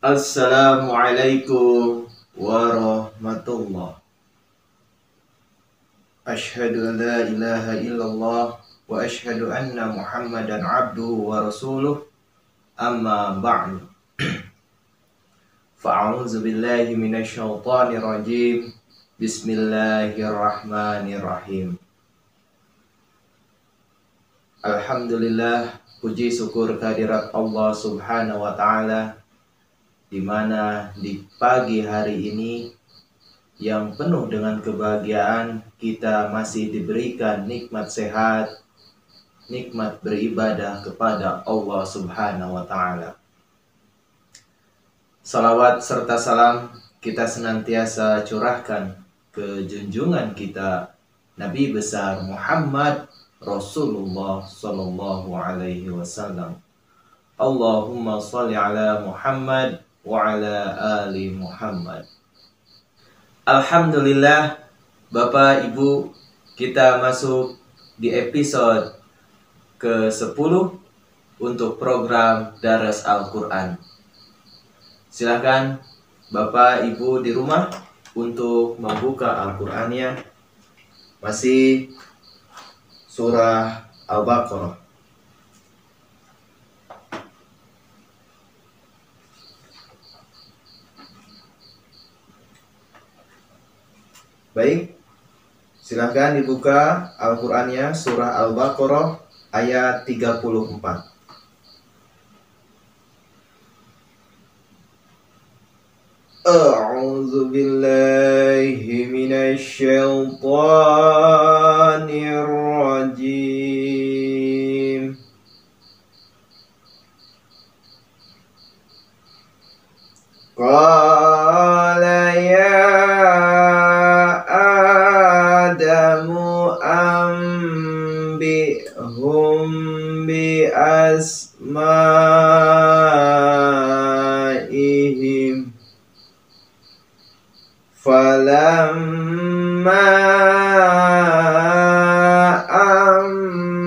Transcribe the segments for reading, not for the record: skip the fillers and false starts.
Assalamualaikum warahmatullah. Asyhadu an la ilaha illallah wa asyhadu anna Muhammadan abduhu wa rasuluh. Amma ba'du. Fa'auzu billahi minasy syaithanir rajim. Bismillahirrahmanirrahim. Alhamdulillah, puji syukur kehadirat Allah Subhanahu wa taala, di mana di pagi hari ini yang penuh dengan kebahagiaan kita masih diberikan nikmat sehat, nikmat beribadah kepada Allah Subhanahu wa taala. Salawat serta salam kita senantiasa curahkan ke junjungan kita Nabi besar Muhammad Rasulullah sallallahu alaihi wasallam. Allahumma shalli ala Muhammad wa ala ali Muhammad. Alhamdulillah, Bapak Ibu, kita masuk di episode ke-10 untuk program Daras Al-Quran. Silakan Bapak Ibu di rumah untuk membuka Al-Qurannya. Masih surah Al-Baqarah. Baik, silahkan dibuka Al-Qur'annya, surah Al-Baqarah ayat 34. A'udzu billahi minasy syaithanir rajim. Qala ya asma'ihim falamma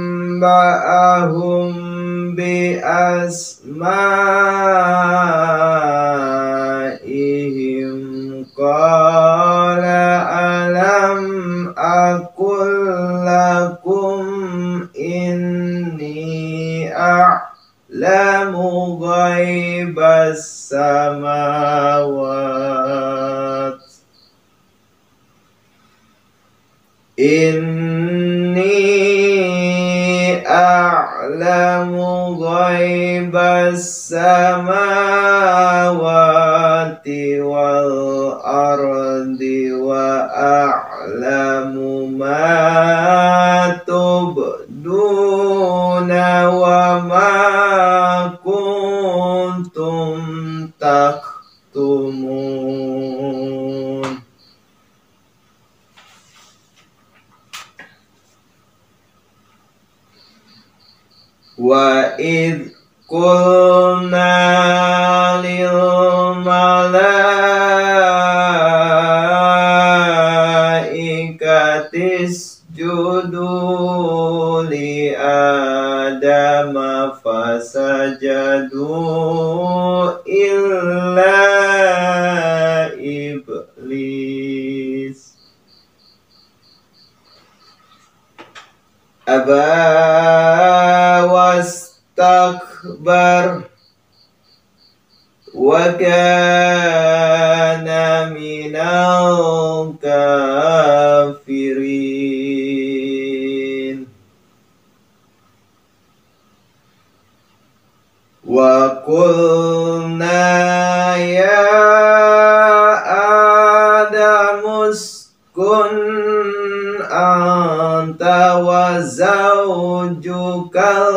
amba'ahum bi asma'ihim qala alam aqul lakum inni a'lamu ghaibas samawat inni a'lamu ghaibas samawati wal ardi wa a'lamu ma tubduna wa ma kuntum taktumun. Wa idh qulna lil malaikati isjudu li adama fasajadu illa iblis aba wastakbar wa kana minal kafirin. Wa qulna ya Adamu uskun anta wa zawjukal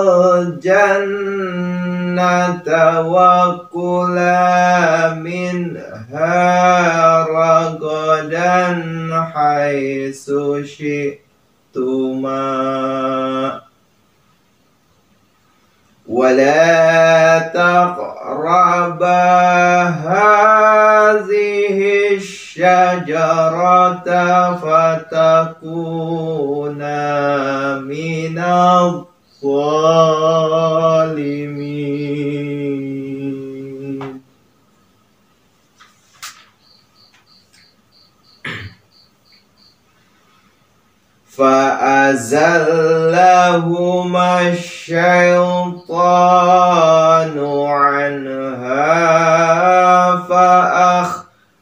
jannata wa kula minha ragadan haitsu syi'tuma wa la taqraba hadhihi syajarata fatakuna minadh zalimin. فأزلهما الشيطان عنها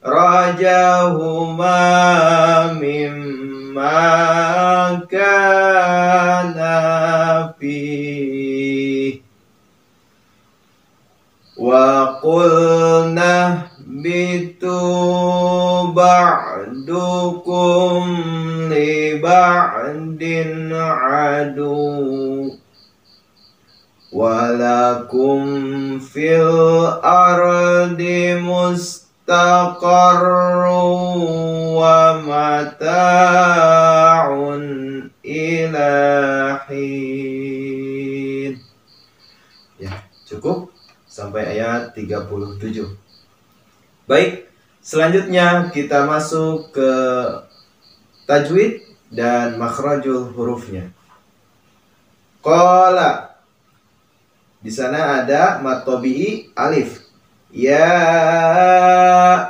فأخرجهما مما كان فيه وقلنا اهبطوا بعضكم لبعض عدو ولكم في الأرض مستقر ومتاع إلى حين. Ya, cukup sampai ayat 37. Baik, selanjutnya kita masuk ke tajwid dan makhrajul hurufnya. Qala, di sana ada mad tabi'i alif. Ya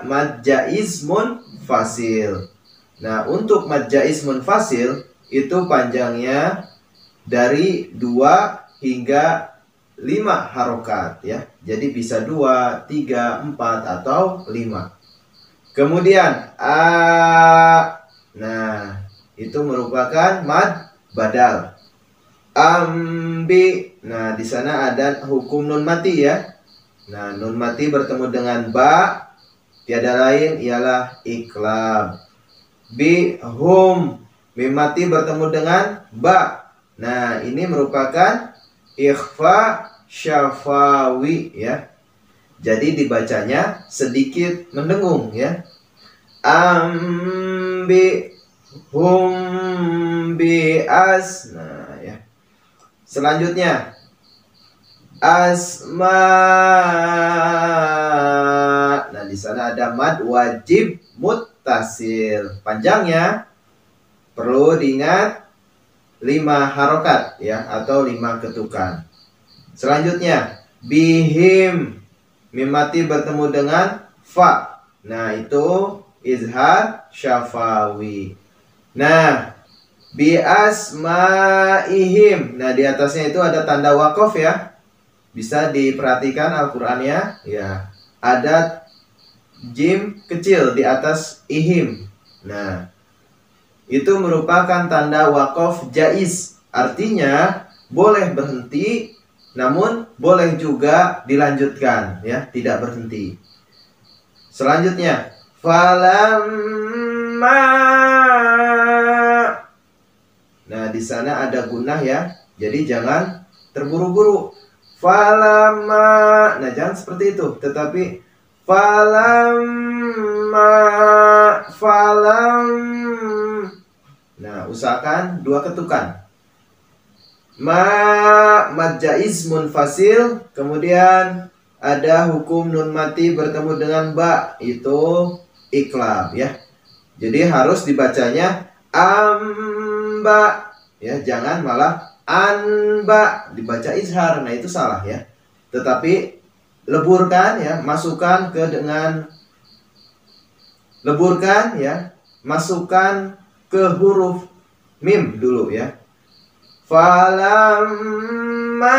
mad jaiz munfasil. Nah, untuk mad jaiz munfasil itu panjangnya dari 2 hingga 5 harokat ya. Jadi bisa 2, 3, 4 atau 5. Kemudian nah, itu merupakan mad badal. Ambi. Nah, di sana ada hukum nun mati ya. Nah, nun mati bertemu dengan ba, tiada lain ialah iqlab. Bihum. Mim mati bertemu dengan ba. Nah, ini merupakan ikhfa syafawi ya. Jadi dibacanya sedikit mendengung ya. Ambi hum bi as. Nah ya. Selanjutnya asma. Nah, di sana ada mad wajib muttasil. Panjangnya perlu diingat 5 harokat ya, atau 5 ketukan. Selanjutnya bihim. Mim mati bertemu dengan fa. Nah, itu izhar syafawi. Nah, bi asmaihim. Nah, di atasnya itu ada tanda waqaf ya. Bisa diperhatikan Al-Qur'annya ya. Ada jim kecil di atas ihim. Nah, itu merupakan tanda waqaf jaiz. Artinya boleh berhenti, namun boleh juga dilanjutkan ya, tidak berhenti. Selanjutnya falamma. Nah, di sana ada gunnah ya. Jadi jangan terburu-buru. Falamma. Nah, jangan seperti itu, tetapi falamma Nah, usahakan 2 ketukan. Mad jaiz munfasil, kemudian ada hukum nun mati bertemu dengan ba, itu iqlab ya. Jadi harus dibacanya amba ya, jangan malah anba, dibaca izhar. Nah, itu salah ya. Tetapi leburkan ya, masukkan ke huruf mim dulu ya. Falamma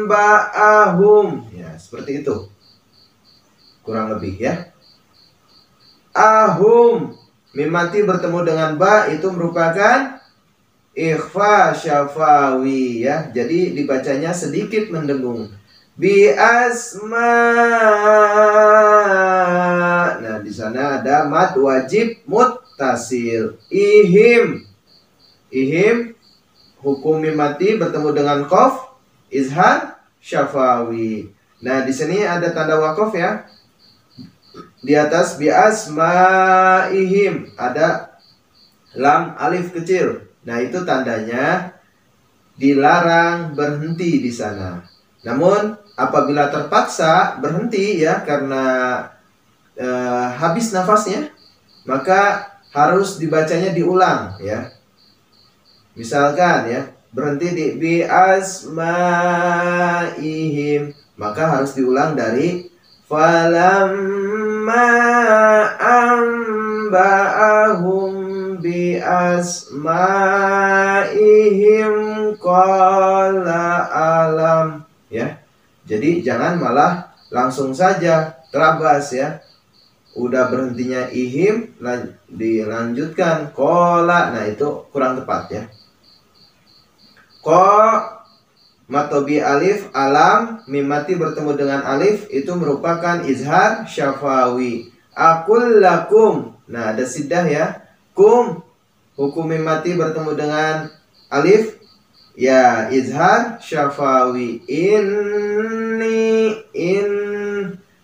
amba'ahum. Ya, seperti itu. Kurang lebih ya. Ahum. Mim mati bertemu dengan ba, itu merupakan ikhfa syafawi ya. Jadi dibacanya sedikit mendengung. Bi asma. Nah, di sana ada mad wajib muttasil. Ihim. Hukum mim mati bertemu dengan qaf, izhar syafawi. Nah, di sini ada tanda waqaf ya. Di atas bi asmaihim ada lam alif kecil. Nah, itu tandanya dilarang berhenti di sana. Namun apabila terpaksa berhenti ya karena habis nafasnya, maka harus dibacanya diulang ya. Misalkan ya, berhenti di bi asmaihim, maka harus diulang dari falamma amba'ahum bi asma'ihim qala alam, ya. Jadi jangan malah langsung saja terabas, ya. Udah berhentinya ihim dilanjutkan qala. Nah, itu kurang tepat, ya. Matobi alif alam mim mati bertemu dengan alif itu merupakan izhar syafawi. Aqul lakum. Nah, ada siddah, ya. Kum hukum mim mati bertemu dengan alif, ya, izhar syafawi.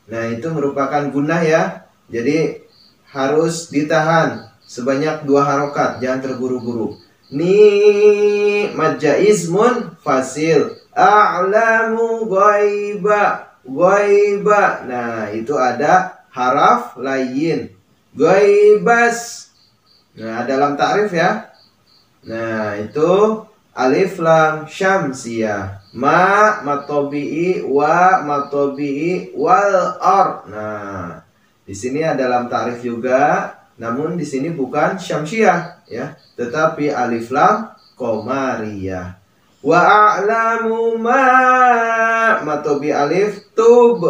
Nah, itu merupakan gunnah, ya. Jadi harus ditahan sebanyak 2 harokat, jangan terburu-buru. Ni majaizmun fasil. A'lamu ghaiba. Nah, itu ada haraf layin. Ghaibas. Nah, dalam ta'rif, ya. Nah, itu alif lam syamsiyah. Ma matobi'i wa matobi'i wal ar. Nah, di sini ada dalam ta'rif juga, namun di sini bukan syamsiyah, ya, tetapi alif lam qamariyah. Wa a'lamu ma matobi alif tub.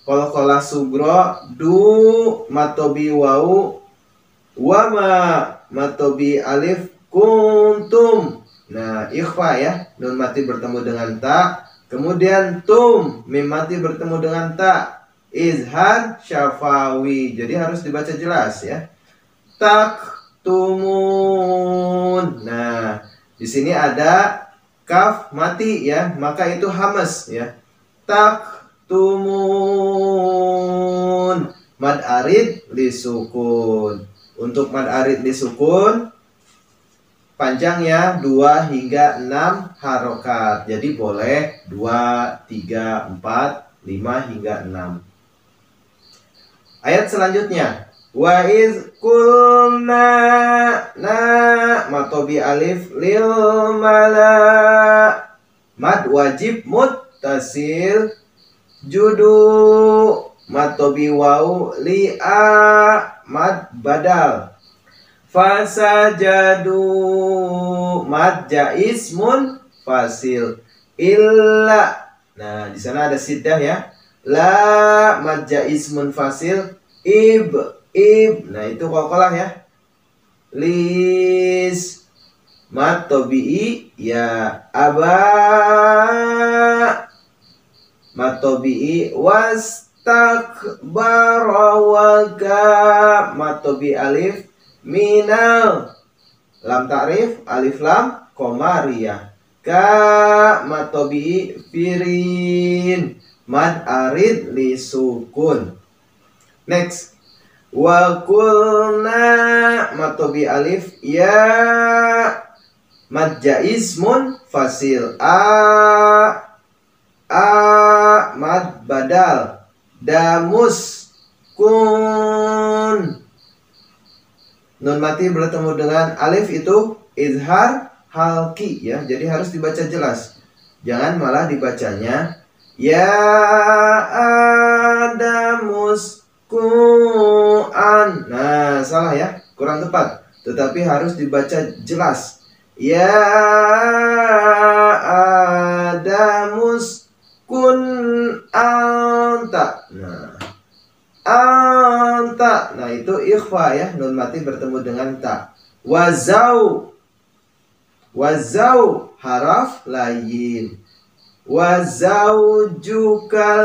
Qalqalah sugro du matobi wau wa ma matobi alif kuntum. Nah, ikhfa, ya, nun mati bertemu dengan ta, kemudian tum mim mati bertemu dengan ta, izhar syafawi. Jadi harus dibaca jelas, ya. Taktumun. Nah, di sini ada kaf mati, ya, maka itu hamas, ya. Taktumun. Mad arid lisukun. Untuk mad arid lisukun panjangnya 2 hingga 6 harokat. Jadi boleh 2, 3, 4, 5 hingga 6. Ayat selanjutnya, wa iz qulna na matobi alif lil mala mad wajib muttasil judu matobi wau li a mad badal fasajadu mad jaismun fasil illa. Nah, di sana ada siddah, ya. La mad jaismun fasil ib. Nah, itu qalqalah, ya. Lis mad tabi'i, ya. Aba mad tabi'i wastakbara wa ka mad tabi'i alif minal lam ta'rif alif lam qamariyah. Ka mad tabi'i firin mad arid li sukun. Next, wa qulna matobi alif ya mad jaismun fasil a mad badal damus kun. Nun mati bertemu dengan alif itu izhar halki, ya. Jadi harus dibaca jelas. Jangan malah dibacanya ya adamus ku'an. Nah, salah, ya, kurang tepat. Tetapi harus dibaca jelas. Ya adamus kun anta. Nah, anta. Nah, itu ikhfa, ya, nun mati bertemu dengan ta. Wazau haraf layin. Wazaujukal.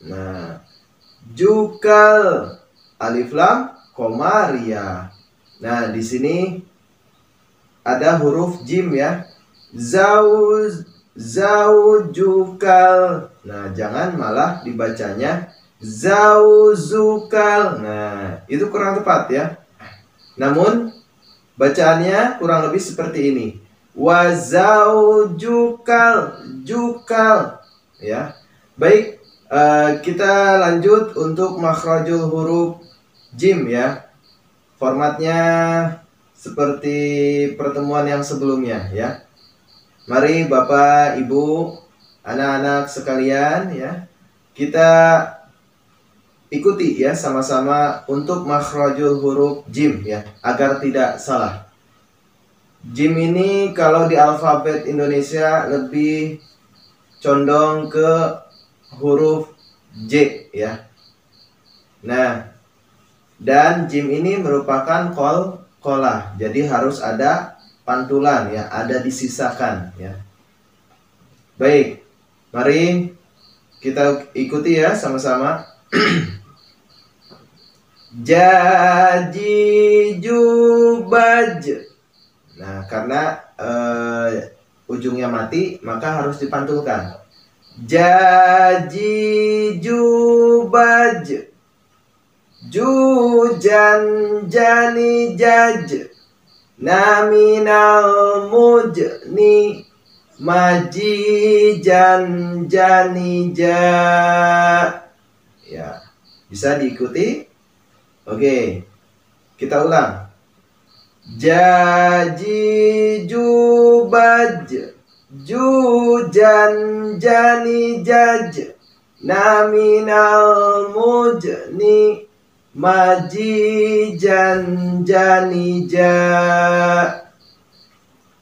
Nah, jukal alif lam qamariyah. Nah, di sini ada huruf jim, ya. Zaujukal. Nah, jangan malah dibacanya zauzukal. Nah, itu kurang tepat, ya. Namun bacaannya kurang lebih seperti ini. Wazaujukal, jukal, ya. Baik, kita lanjut untuk makhrajul huruf jim, ya. Formatnya seperti pertemuan yang sebelumnya, ya. Mari Bapak, Ibu, anak-anak sekalian, ya, kita ikuti ya sama-sama untuk makhrajul huruf jim ya, agar tidak salah. Jim ini kalau di alfabet Indonesia lebih condong ke huruf J ya. Nah, dan jim ini merupakan qalqalah. Jadi harus ada pantulan ya, ada disisakan ya. Baik, mari kita ikuti ya sama-sama. Jaji jubaj. Nah, karena ujungnya mati, maka harus dipantulkan. Jaji jubaj. Jujan jani jaj. Naminal mujni. Majijan janija. Ya, bisa diikuti. Oke, kita ulang. Jaji jubaj. Jujan jani jaj. Naminal mujni. Majijan janija.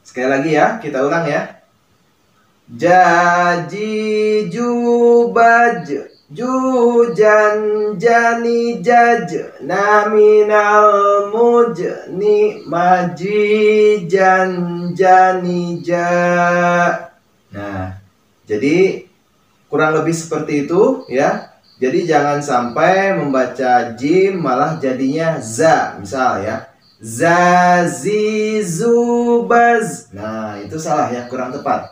Sekali lagi ya, kita ulang ya. Jaji jubaj. Jujan jani jaj. Naminal mujni. Majijan janija. Nah, jadi kurang lebih seperti itu ya. Jadi jangan sampai membaca jim malah jadinya za, misal ya. Zazizubaz. Nah, itu salah ya, kurang tepat.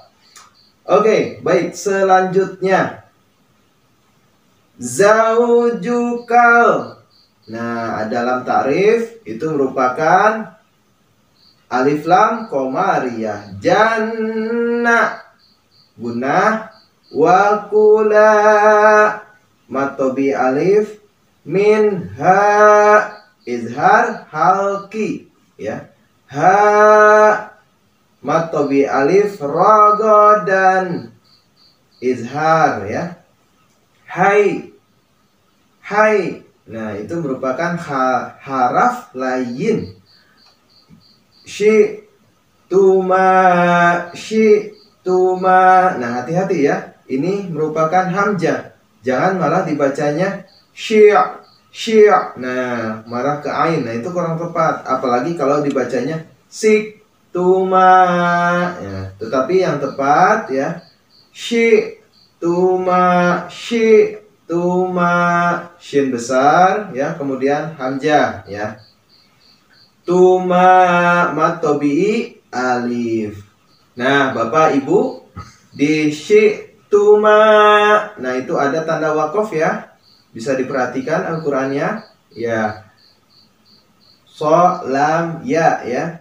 Oke, baik, selanjutnya zaujukal. Nah, dalam ta'rif itu merupakan alif lam koma riyah. Janna gunnah wa kula matobi alif min ha izhar halki ya. Ha matobi alif rogodan izhar ya. Hai. Hai. Nah, itu merupakan haraf lain. Shi tuma. Nah, hati-hati ya. Ini merupakan hamzah. Jangan malah dibacanya syi'. Nah, marah ke ain. Nah, itu kurang tepat. Apalagi kalau dibacanya sik tuma ya. Tetapi yang tepat ya syi tuma. Shin besar ya, kemudian hamzah ya. Tuma matobi alif. Nah, Bapak Ibu, di syi tuma, nah itu ada tanda wakof ya. Bisa diperhatikan Al-Qur'annya ya. So lam ya ya.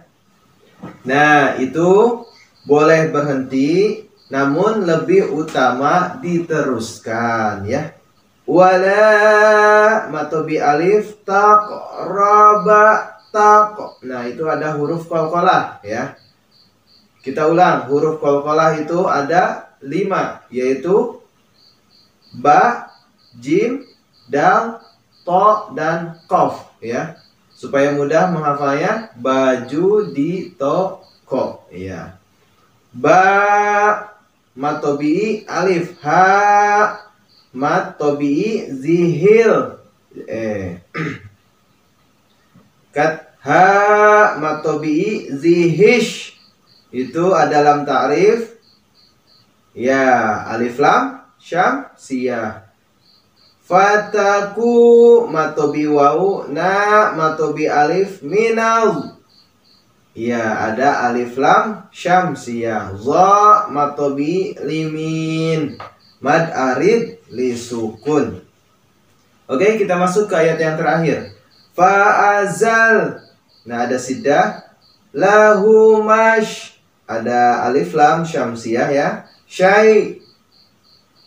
Nah, itu boleh berhenti, namun lebih utama diteruskan ya. Wala matobi alif taqraba taq. Nah, itu ada huruf qalqalah ya. Kita ulang, huruf qalqalah itu ada 5, yaitu ba, jim, dal, to, dan qaf ya. Supaya mudah menghafalnya, baju di toko ya. Ba matobi alif, ha mat tobi zihil kat ha mat tobi zihish. Itu dalam ta'rif ya, alif lam syamsiyah. Fataku mat tobi wawu, na mat tobi alif minal ya, ada alif lam syamsiyah. Za mat tobi limin, mad arid li sukun. Oke, kita masuk ke ayat yang terakhir. Fa'azal. Nah, ada siddah. Lahu mash. Ada alif lam syamsiyah ya. Syai.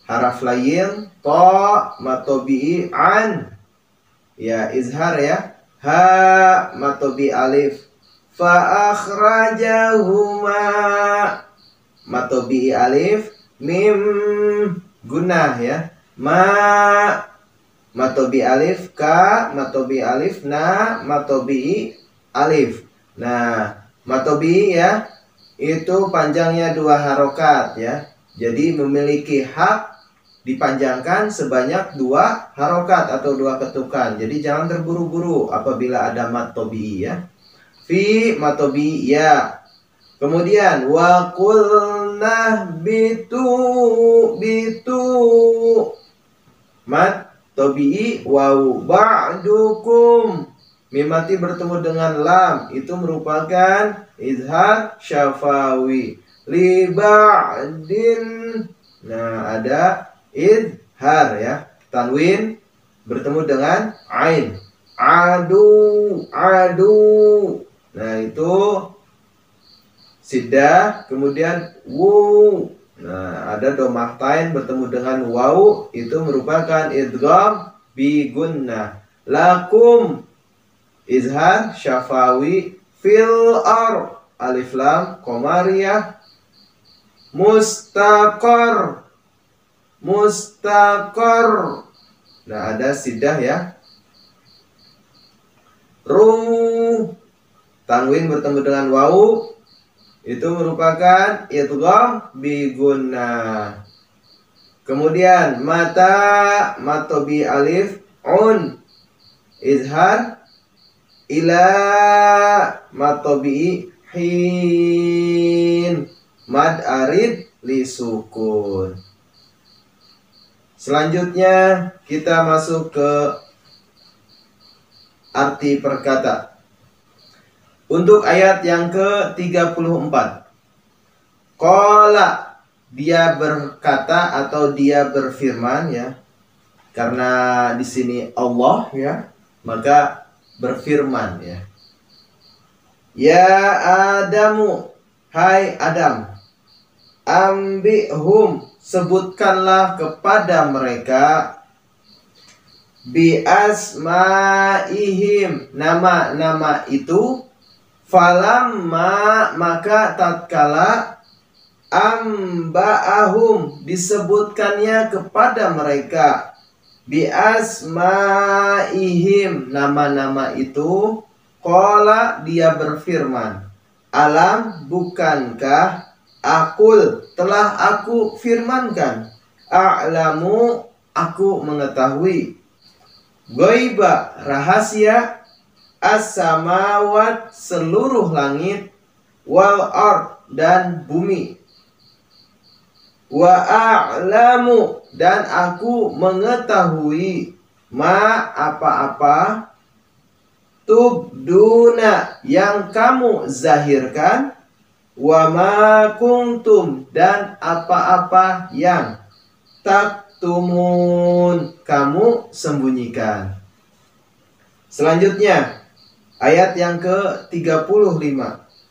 Haraf lain. Ta matobi'i an. Ya, izhar ya. Ha matobi alif. Fa'akhrajahuma. Matobi'i alif. Mim gunnah ya. Ma matobi alif, ka, matobi alif, na, matobi alif. Nah, matobi ya, itu panjangnya 2 harokat ya. Jadi memiliki hak dipanjangkan sebanyak 2 harokat atau 2 ketukan. Jadi jangan terburu-buru apabila ada matobi ya. Fi matobi ya. Kemudian wa qulna bitu mat tobi'i waw ba'dukum. Mim mati bertemu dengan lam itu merupakan izhar syafawi. Li ba'din. Nah, ada izhar ya. Tanwin bertemu dengan ain. Adu. Nah, itu siddah, kemudian wu. Nah, ada domah tain bertemu dengan waw, itu merupakan idgham bi gunnah. Lakum izhar syafawi fil ar alif lam qamariyah. Mustaqar. Nah, ada siddah ya. Ru, tanwin bertemu dengan waw, itu merupakan idgham bi gunnah. Kemudian matobi alif un izhar ila matobi hin mad arid li sukun. Selanjutnya kita masuk ke arti perkata. Untuk ayat yang ke-34. Qala, dia berkata atau dia berfirman ya. Karena di sini Allah ya, maka berfirman ya. Ya Adamu, hai Adam. Ambihum, sebutkanlah kepada mereka bi asmaihim, nama-nama itu. Falamma, maka tatkala amba'ahum, disebutkannya kepada mereka bi asmaihim, nama-nama itu. Qala, dia berfirman, alam, bukankah aqul, telah aku firmankan, a'lamu, aku mengetahui, ghaiba, rahasia, as-samawat, seluruh langit, wal ard, dan bumi, wa a'lamu, dan aku mengetahui, ma, apa-apa, tubduna, yang kamu zahirkan, wa ma kuntum, dan apa-apa yang taktumun, kamu sembunyikan. Selanjutnya ayat yang ke-35.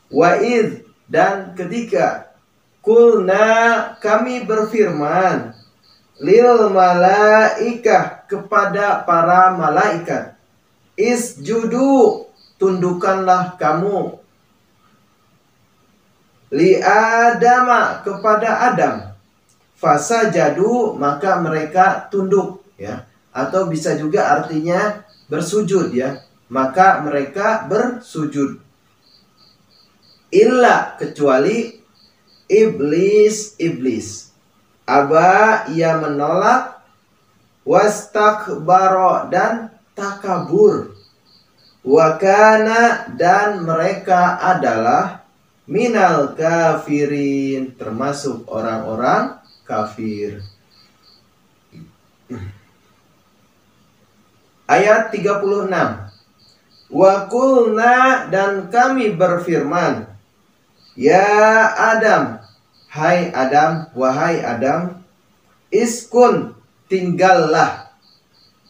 Wa'idh, dan ketika kulna, kami berfirman, lil malaikah, kepada para malaikat, isjudu, tundukkanlah kamu, li adama, kepada Adam, fasajadu, maka mereka tunduk ya, atau bisa juga artinya bersujud ya, maka mereka bersujud. Illa, kecuali iblis, aba, ia menolak, wastakbaro, dan takabur, wakana, dan mereka adalah minal kafirin, termasuk orang-orang kafir. Ayat 36. Wa qulna, dan kami berfirman, ya Adam, hai Adam, wahai Adam, iskun, tinggallah,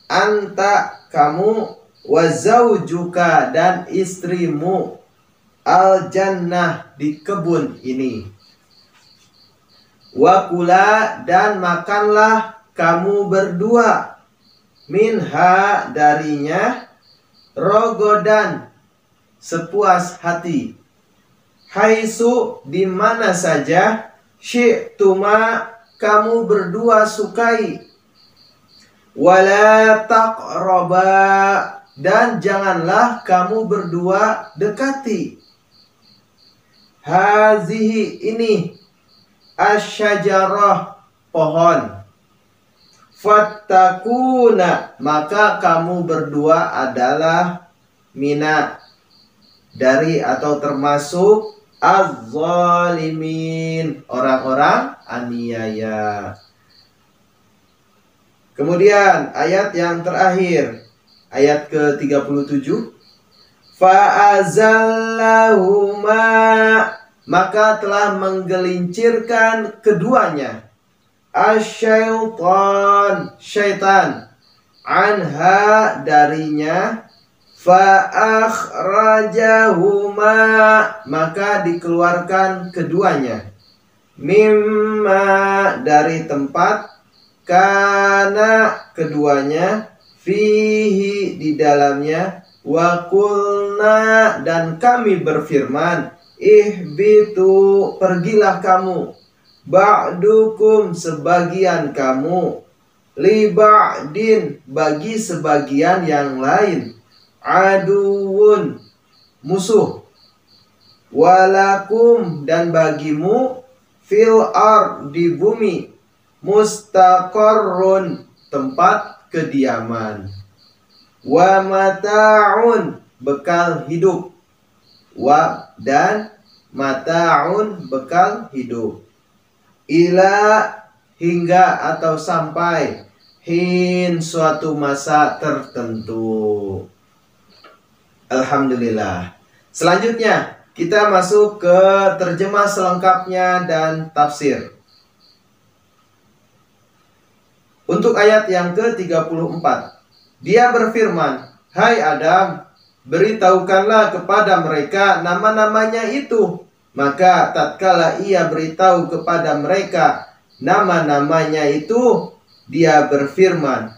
anta, kamu, wa zaujuka, dan istrimu, al jannah, di kebun ini, wa kula, dan makanlah kamu berdua, minha, darinya, rogodan, sepuas hati, haitsu, di mana saja, syi'tuma, kamu berdua sukai, Wala taqraba, dan janganlah kamu berdua dekati. Hazihi, ini, asyajarah, pohon. Fattakuna, maka kamu berdua adalah mina, dari atau termasuk az-zalimin, orang-orang aniaya. Kemudian ayat yang terakhir, ayat ke-37. Fa'azallahuma, maka telah menggelincirkan keduanya, asyaitan, syaitan, anha, darinya, fa'akhrajahuma, maka dikeluarkan keduanya, mimma, dari tempat, kana, keduanya, fihi, di dalamnya, wa qulna, dan kami berfirman, ihbitu, pergilah kamu, ba'dukum, sebagian kamu, li ba'din, bagi sebagian yang lain, aduun, musuh, walakum, dan bagimu, fil ard, di bumi, mustaqarrun, tempat kediaman, wa mata'un, bekal hidup, wa, dan mata'un, bekal hidup, ila, hingga atau sampai, hin, suatu masa tertentu. Alhamdulillah. Selanjutnya kita masuk ke terjemah selengkapnya dan tafsir. Untuk ayat yang ke-34, dia berfirman, hai Adam, beritahukanlah kepada mereka nama-namanya itu. Maka tatkala ia beritahu kepada mereka nama-namanya itu, dia berfirman,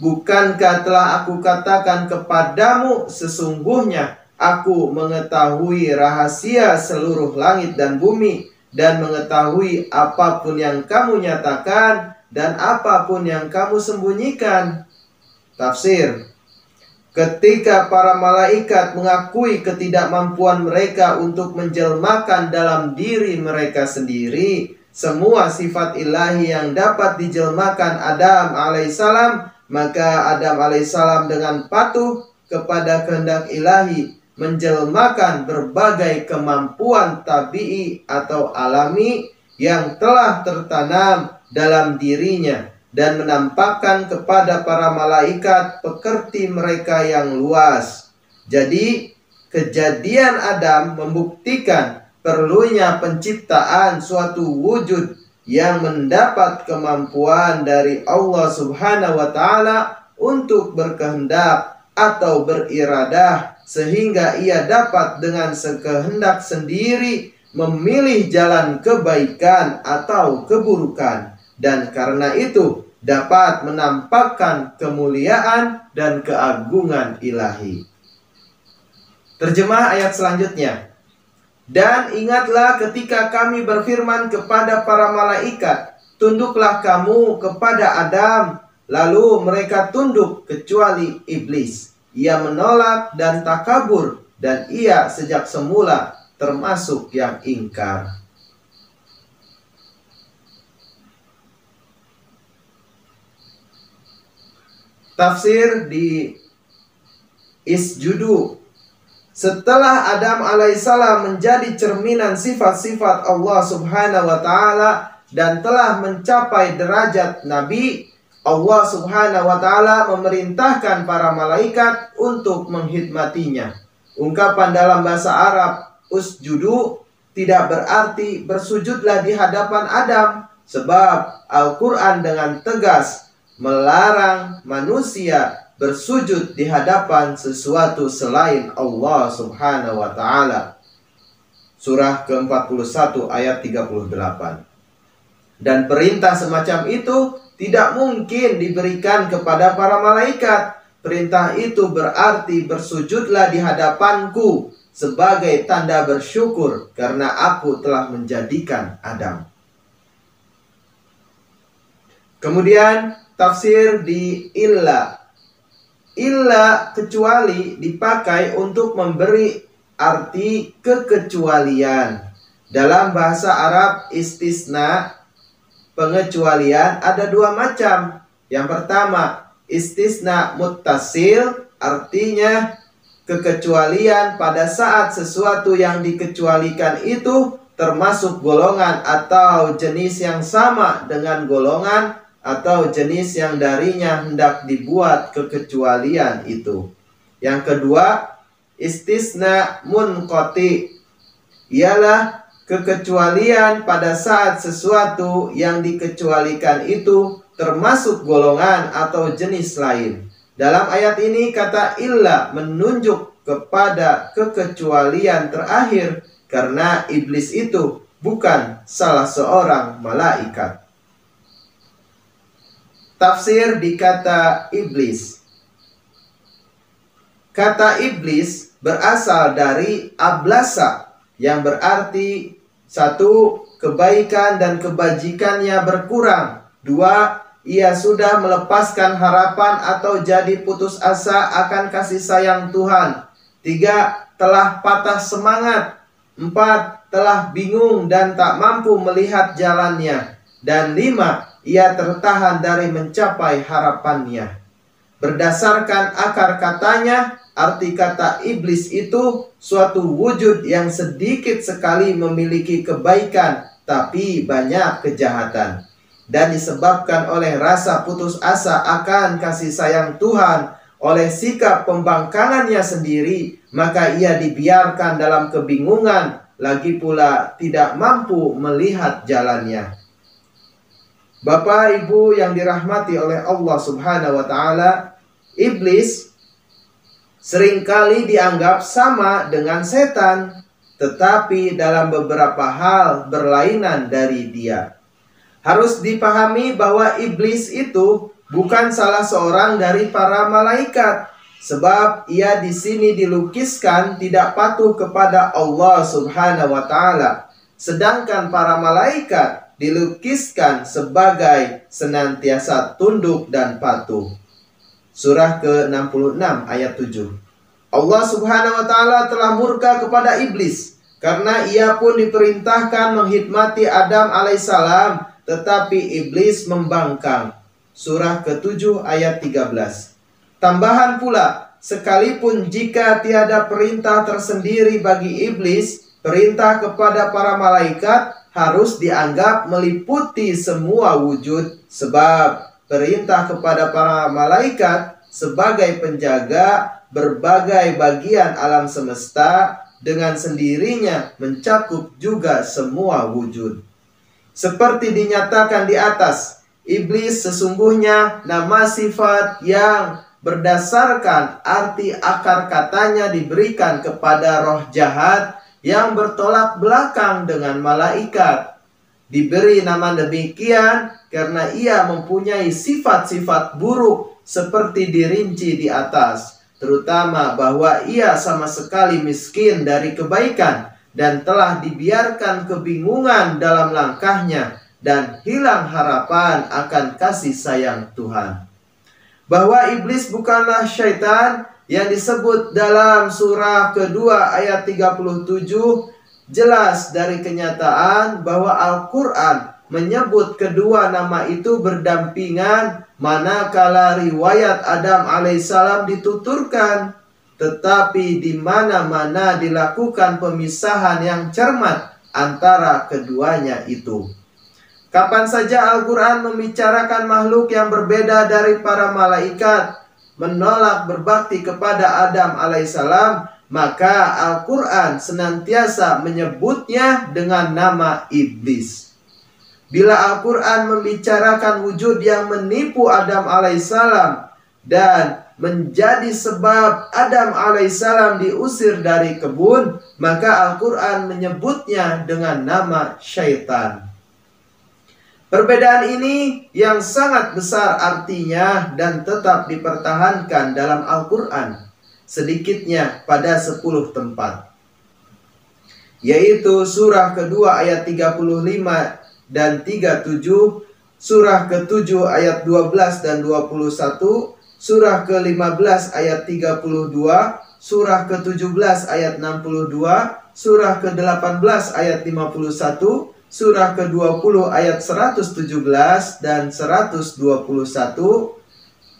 bukankah telah aku katakan kepadamu, sesungguhnya aku mengetahui rahasia seluruh langit dan bumi, dan mengetahui apapun yang kamu nyatakan dan apapun yang kamu sembunyikan. Tafsir. Ketika para malaikat mengakui ketidakmampuan mereka untuk menjelmakan dalam diri mereka sendiri semua sifat ilahi yang dapat dijelmakan Adam alaihissalam, maka Adam alaihissalam dengan patuh kepada kehendak ilahi menjelmakan berbagai kemampuan tabi'i atau alami yang telah tertanam dalam dirinya dan menampakkan kepada para malaikat pekerti mereka yang luas. Jadi kejadian Adam membuktikan perlunya penciptaan suatu wujud yang mendapat kemampuan dari Allah Subhanahu wa Ta'ala untuk berkehendak atau beriradah, sehingga ia dapat dengan sekehendak sendiri memilih jalan kebaikan atau keburukan, dan karena itu dapat menampakkan kemuliaan dan keagungan ilahi. Terjemah ayat selanjutnya. Dan ingatlah ketika kami berfirman kepada para malaikat, tunduklah kamu kepada Adam, lalu mereka tunduk kecuali iblis. Ia menolak dan takabur, dan ia sejak semula termasuk yang ingkar. Tafsir di Isjudu. Setelah Adam alaihissalam menjadi cerminan sifat-sifat Allah Subhanahu wa Ta'ala dan telah mencapai derajat Nabi, Allah Subhanahu wa Ta'ala memerintahkan para malaikat untuk menghidmatinya. Ungkapan dalam bahasa Arab usjudu tidak berarti bersujudlah di hadapan Adam, sebab Al-Quran dengan tegas melarang manusia bersujud di hadapan sesuatu selain Allah Subhanahu wa Ta'ala. Surah ke-41 ayat 38. Dan perintah semacam itu tidak mungkin diberikan kepada para malaikat. Perintah itu berarti bersujudlah di hadapanku sebagai tanda bersyukur karena aku telah menjadikan Adam. Kemudian tafsir di illa. Illa, kecuali, dipakai untuk memberi arti kekecualian. Dalam bahasa Arab, istisna, pengecualian, ada dua macam. Yang pertama, istisna muttasil, artinya kekecualian pada saat sesuatu yang dikecualikan itu termasuk golongan atau jenis yang sama dengan golongan atau jenis yang darinya hendak dibuat kekecualian itu. Yang kedua, istisna munqati, ialah kekecualian pada saat sesuatu yang dikecualikan itu termasuk golongan atau jenis lain. Dalam ayat ini kata illa menunjuk kepada kekecualian terakhir, karena iblis itu bukan salah seorang malaikat. Tafsir di kata iblis. Kata iblis berasal dari ablasa, yang berarti satu, kebaikan dan kebajikannya berkurang. Dua, ia sudah melepaskan harapan atau jadi putus asa akan kasih sayang Tuhan. Tiga, telah patah semangat. Empat, telah bingung dan tak mampu melihat jalannya. Dan lima, ia tertahan dari mencapai harapannya. Berdasarkan akar katanya, arti kata iblis itu suatu wujud yang sedikit sekali memiliki kebaikan tapi banyak kejahatan, dan disebabkan oleh rasa putus asa akan kasih sayang Tuhan oleh sikap pembangkangannya sendiri, maka ia dibiarkan dalam kebingungan, lagi pula tidak mampu melihat jalannya. Bapak Ibu yang dirahmati oleh Allah Subhanahu wa Ta'ala, iblis seringkali dianggap sama dengan setan, tetapi dalam beberapa hal berlainan dari dia. Harus dipahami bahwa iblis itu bukan salah seorang dari para malaikat, sebab ia di sini dilukiskan tidak patuh kepada Allah Subhanahu wa Ta'ala, sedangkan para malaikat dilukiskan sebagai senantiasa tunduk dan patuh. Surah ke-66 ayat 7. Allah Subhanahu wa Ta'ala telah murka kepada iblis karena ia pun diperintahkan menghidmati Adam alaihissalam, tetapi iblis membangkang. Surah ke-7 ayat 13. Tambahan pula, sekalipun jika tiada perintah tersendiri bagi iblis, perintah kepada para malaikat harus dianggap meliputi semua wujud, sebab perintah kepada para malaikat sebagai penjaga berbagai bagian alam semesta dengan sendirinya mencakup juga semua wujud. Seperti dinyatakan di atas, iblis sesungguhnya nama sifat yang berdasarkan arti akar katanya diberikan kepada roh jahat yang bertolak belakang dengan malaikat. Diberi nama demikian karena ia mempunyai sifat-sifat buruk seperti dirinci di atas, terutama bahwa ia sama sekali miskin dari kebaikan dan telah dibiarkan kebingungan dalam langkahnya dan hilang harapan akan kasih sayang Tuhan. Bahwa iblis bukanlah syaitan yang disebut dalam surah kedua ayat 37, jelas dari kenyataan bahwa Al-Quran menyebut kedua nama itu berdampingan manakala riwayat Adam alaihissalam dituturkan, tetapi di mana-mana dilakukan pemisahan yang cermat antara keduanya itu. Kapan saja Al-Quran membicarakan makhluk yang berbeda dari para malaikat menolak berbakti kepada Adam alaihissalam, maka Al-Quran senantiasa menyebutnya dengan nama iblis. Bila Al-Quran membicarakan wujud yang menipu Adam alaihissalam dan menjadi sebab Adam alaihissalam diusir dari kebun, maka Al-Quran menyebutnya dengan nama syaitan. Perbedaan ini yang sangat besar artinya dan tetap dipertahankan dalam Al-Quran, sedikitnya pada 10 tempat, yaitu surah kedua ayat 35 dan 37, surah ke-7 ayat 12 dan 21, surah ke-15 ayat 32, surah ke-17 ayat 62, surah ke-18 ayat 51, surah ke-20 ayat 117 dan 121,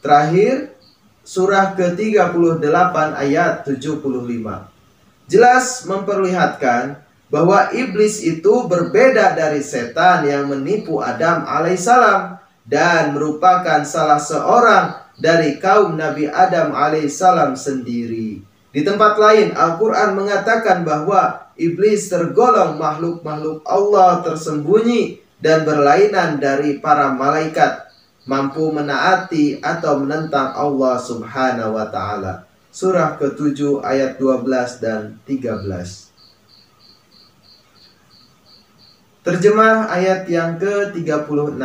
terakhir surah ke-38 ayat 75. Jelas memperlihatkan bahwa iblis itu berbeda dari setan yang menipu Adam alaihissalam dan merupakan salah seorang dari kaum Nabi Adam alaihissalam sendiri. Di tempat lain Al-Quran mengatakan bahwa iblis tergolong makhluk-makhluk Allah tersembunyi dan berlainan dari para malaikat, mampu menaati atau menentang Allah subhanahu wa ta'ala. Surah ke-7 ayat 12 dan 13. Terjemah ayat yang ke-36.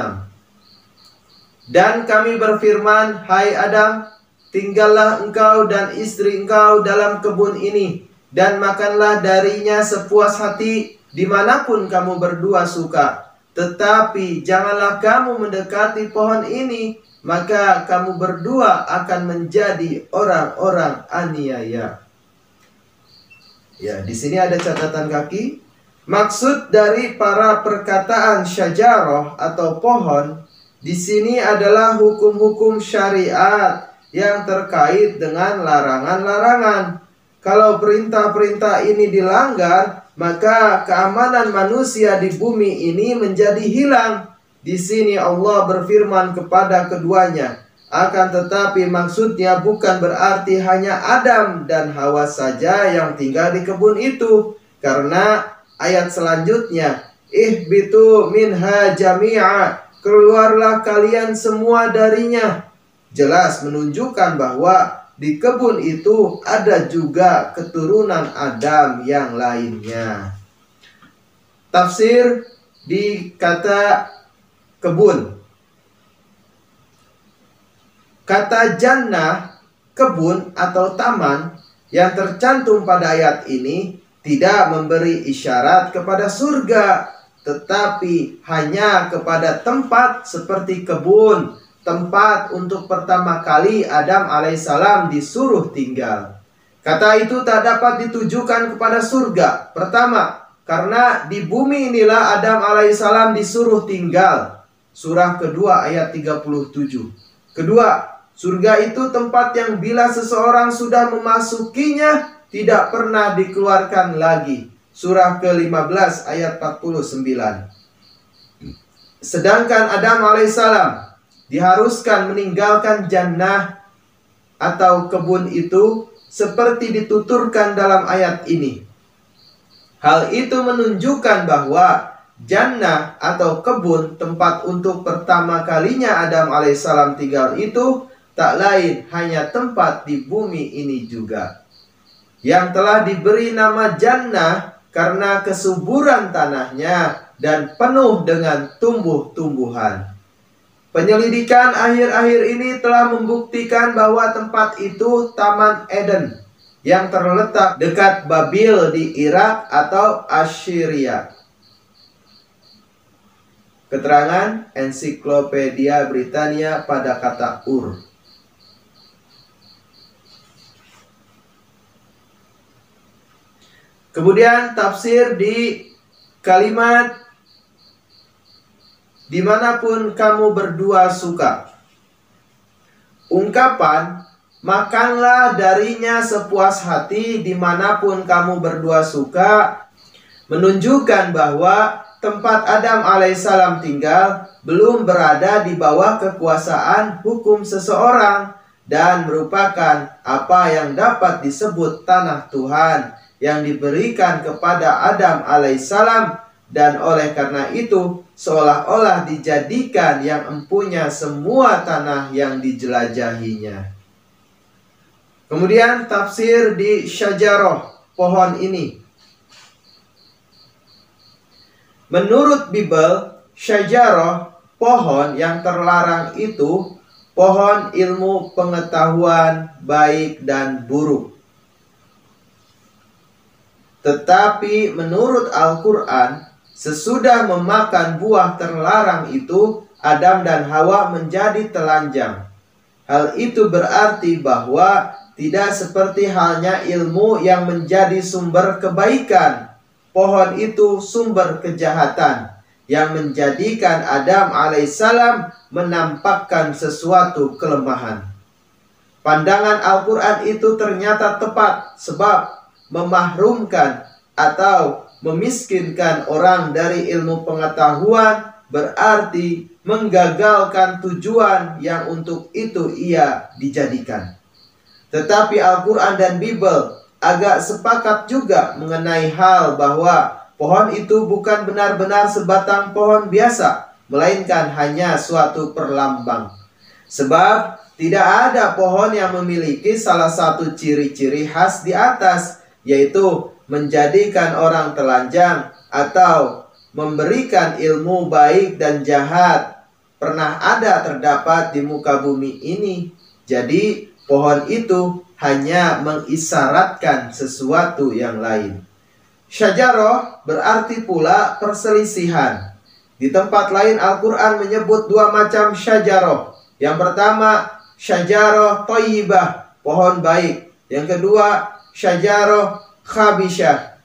Dan kami berfirman, hai Adam, tinggallah engkau dan istri engkau dalam kebun ini, dan makanlah darinya sepuas hati dimanapun kamu berdua suka. Tetapi janganlah kamu mendekati pohon ini, maka kamu berdua akan menjadi orang-orang aniaya. Ya, di sini ada catatan kaki. Maksud dari para perkataan syajarah atau pohon di sini adalah hukum-hukum syariat yang terkait dengan larangan-larangan. Kalau perintah-perintah ini dilanggar, maka keamanan manusia di bumi ini menjadi hilang. Di sini Allah berfirman kepada keduanya, akan tetapi maksudnya bukan berarti hanya Adam dan Hawa saja yang tinggal di kebun itu. Karena ayat selanjutnya, ihbitu minha jami'a, keluarlah kalian semua darinya. Jelas menunjukkan bahwa di kebun itu ada juga keturunan Adam yang lainnya. Tafsir di kata kebun. Kata jannah, kebun atau taman yang tercantum pada ayat ini tidak memberi isyarat kepada surga, tetapi hanya kepada tempat seperti kebun, tempat untuk pertama kali Adam alaihissalam disuruh tinggal. Kata itu tak dapat ditujukan kepada surga. Pertama, karena di bumi inilah Adam alaihissalam disuruh tinggal. Surah kedua ayat 37. Kedua, surga itu tempat yang bila seseorang sudah memasukinya tidak pernah dikeluarkan lagi. Surah ke-15 ayat 49. Sedangkan Adam alaihissalam diharuskan meninggalkan jannah atau kebun itu seperti dituturkan dalam ayat ini. Hal itu menunjukkan bahwa jannah atau kebun tempat untuk pertama kalinya Adam alaihissalam tinggal itu tak lain hanya tempat di bumi ini juga, yang telah diberi nama jannah karena kesuburan tanahnya dan penuh dengan tumbuh-tumbuhan. Penyelidikan akhir-akhir ini telah membuktikan bahwa tempat itu Taman Eden yang terletak dekat Babil di Irak atau Assyria. Keterangan Ensiklopedia Britania pada kata Ur. Kemudian tafsir di kalimat dimanapun kamu berdua suka. Ungkapan makanlah darinya sepuas hati dimanapun kamu berdua suka menunjukkan bahwa tempat Adam alaihissalam tinggal belum berada di bawah kekuasaan hukum seseorang dan merupakan apa yang dapat disebut tanah Tuhan yang diberikan kepada Adam alaihissalam, dan oleh karena itu seolah-olah dijadikan yang empunya semua tanah yang dijelajahinya. Kemudian tafsir di syajarah, pohon ini. Menurut Bible, syajarah, pohon yang terlarang itu pohon ilmu pengetahuan baik dan buruk. Tetapi menurut Al-Quran, sesudah memakan buah terlarang itu Adam dan Hawa menjadi telanjang. Hal itu berarti bahwa tidak seperti halnya ilmu yang menjadi sumber kebaikan. Pohon itu sumber kejahatan yang menjadikan Adam alaihissalam menampakkan sesuatu kelemahan. Pandangan Al-Quran itu ternyata tepat sebab memahrumkan atau memiskinkan orang dari ilmu pengetahuan berarti menggagalkan tujuan yang untuk itu ia dijadikan. Tetapi Al-Quran dan Bible agak sepakat juga mengenai hal bahwa pohon itu bukan benar-benar sebatang pohon biasa, melainkan hanya suatu perlambang. Sebab tidak ada pohon yang memiliki salah satu ciri-ciri khas di atas, yaitu menjadikan orang telanjang atau memberikan ilmu baik dan jahat pernah ada terdapat di muka bumi ini. Jadi pohon itu hanya mengisyaratkan sesuatu yang lain. Syajaroh berarti pula perselisihan. Di tempat lain Al-Quran menyebut dua macam syajaroh. Yang pertama syajaroh thayyibah, pohon baik. Yang kedua syajaroh khabisyah,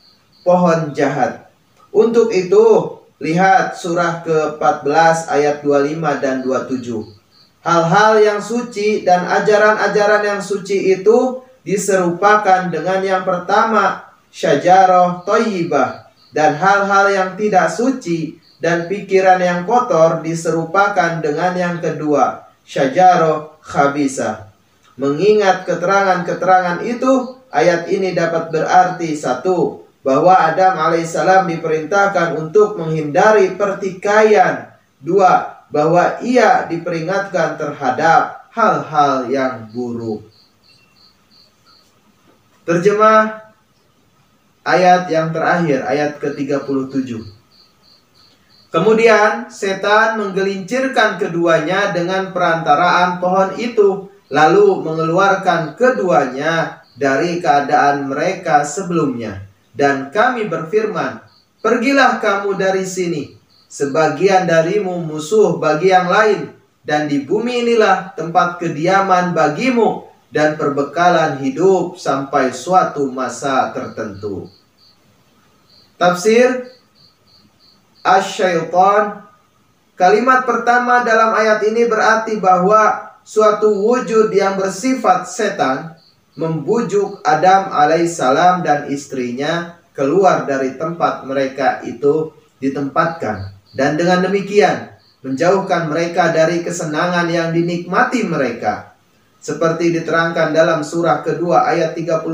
pohon jahat. Untuk itu lihat surah ke-14 ayat 25 dan 27. Hal-hal yang suci dan ajaran-ajaran yang suci itu diserupakan dengan yang pertama, syajaroh thayyibah, dan hal-hal yang tidak suci dan pikiran yang kotor diserupakan dengan yang kedua, syajaroh khabisah. Mengingat keterangan-keterangan itu, ayat ini dapat berarti satu, bahwa Adam alaihissalam diperintahkan untuk menghindari pertikaian. Dua, bahwa ia diperingatkan terhadap hal-hal yang buruk. Terjemah ayat yang terakhir, ayat ke-37. Kemudian setan menggelincirkan keduanya dengan perantaraan pohon itu, lalu mengeluarkan keduanya dari keadaan mereka sebelumnya. Dan kami berfirman, pergilah kamu dari sini, sebagian darimu musuh bagi yang lain, dan di bumi inilah tempat kediaman bagimu dan perbekalan hidup sampai suatu masa tertentu. Tafsir Asy-Syaitan. Kalimat pertama dalam ayat ini berarti bahwa suatu wujud yang bersifat setan membujuk Adam alaihissalam dan istrinya keluar dari tempat mereka itu ditempatkan, dan dengan demikian menjauhkan mereka dari kesenangan yang dinikmati mereka. Seperti diterangkan dalam surah kedua ayat 35,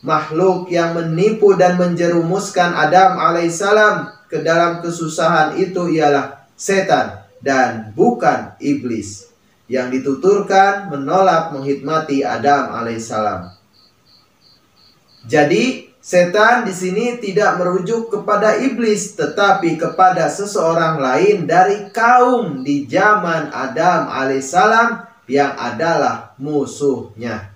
makhluk yang menipu dan menjerumuskan Adam alaihissalam ke dalam kesusahan itu ialah setan dan bukan iblis, yang dituturkan menolak menghikmati Adam alaihissalam. Jadi setan di sini tidak merujuk kepada iblis, tetapi kepada seseorang lain dari kaum di zaman Adam alaihissalam yang adalah musuhnya.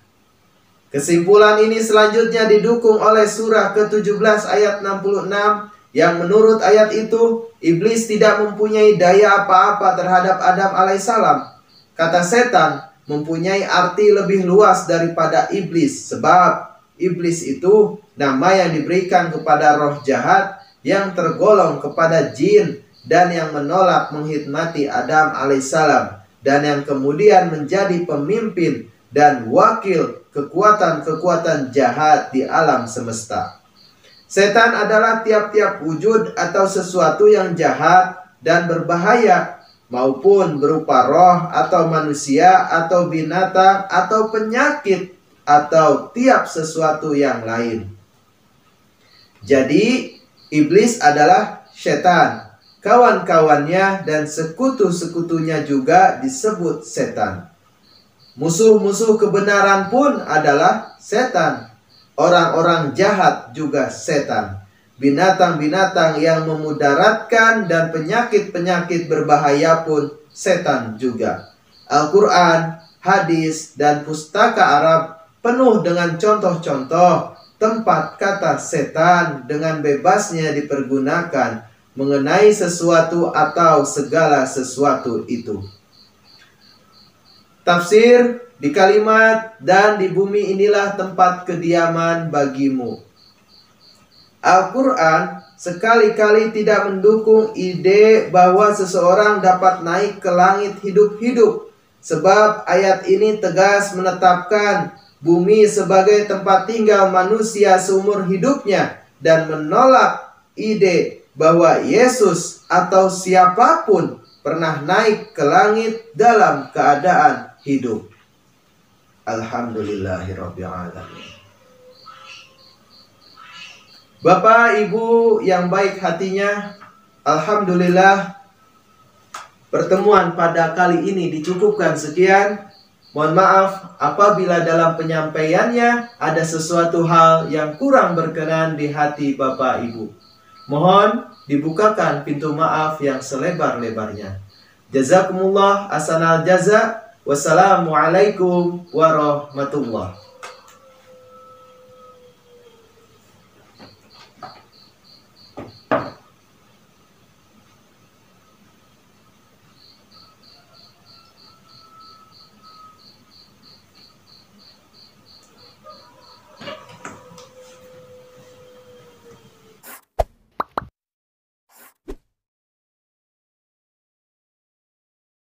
Kesimpulan ini selanjutnya didukung oleh surah ke-17 ayat 66, yang menurut ayat itu iblis tidak mempunyai daya apa-apa terhadap Adam alaihissalam. Kata setan mempunyai arti lebih luas daripada iblis, sebab iblis itu nama yang diberikan kepada roh jahat yang tergolong kepada jin dan yang menolak menghikmati Adam alaihissalam, dan yang kemudian menjadi pemimpin dan wakil kekuatan-kekuatan jahat di alam semesta. Setan adalah tiap-tiap wujud atau sesuatu yang jahat dan berbahaya, maupun berupa roh atau manusia atau binatang atau penyakit atau tiap sesuatu yang lain. Jadi iblis adalah setan, kawan-kawannya dan sekutu-sekutunya juga disebut setan. Musuh-musuh kebenaran pun adalah setan. Orang-orang jahat juga setan. Binatang-binatang yang memudaratkan dan penyakit-penyakit berbahaya pun setan juga. Al-Quran, hadis, dan pustaka Arab penuh dengan contoh-contoh tempat kata setan dengan bebasnya dipergunakan mengenai sesuatu atau segala sesuatu itu. Tafsir di kalimat "dan di bumi inilah tempat kediaman bagimu". Al-Quran sekali-kali tidak mendukung ide bahwa seseorang dapat naik ke langit hidup-hidup, sebab ayat ini tegas menetapkan bumi sebagai tempat tinggal manusia seumur hidupnya dan menolak ide bahwa Yesus atau siapapun pernah naik ke langit dalam keadaan hidup. Alhamdulillahirabbil alamin. Bapak Ibu yang baik hatinya, alhamdulillah pertemuan pada kali ini dicukupkan sekian. Mohon maaf apabila dalam penyampaiannya ada sesuatu hal yang kurang berkenan di hati Bapak Ibu. Mohon dibukakan pintu maaf yang selebar-lebarnya. Jazakumullah ahsanal jaza. Wassalamualaikum warahmatullahi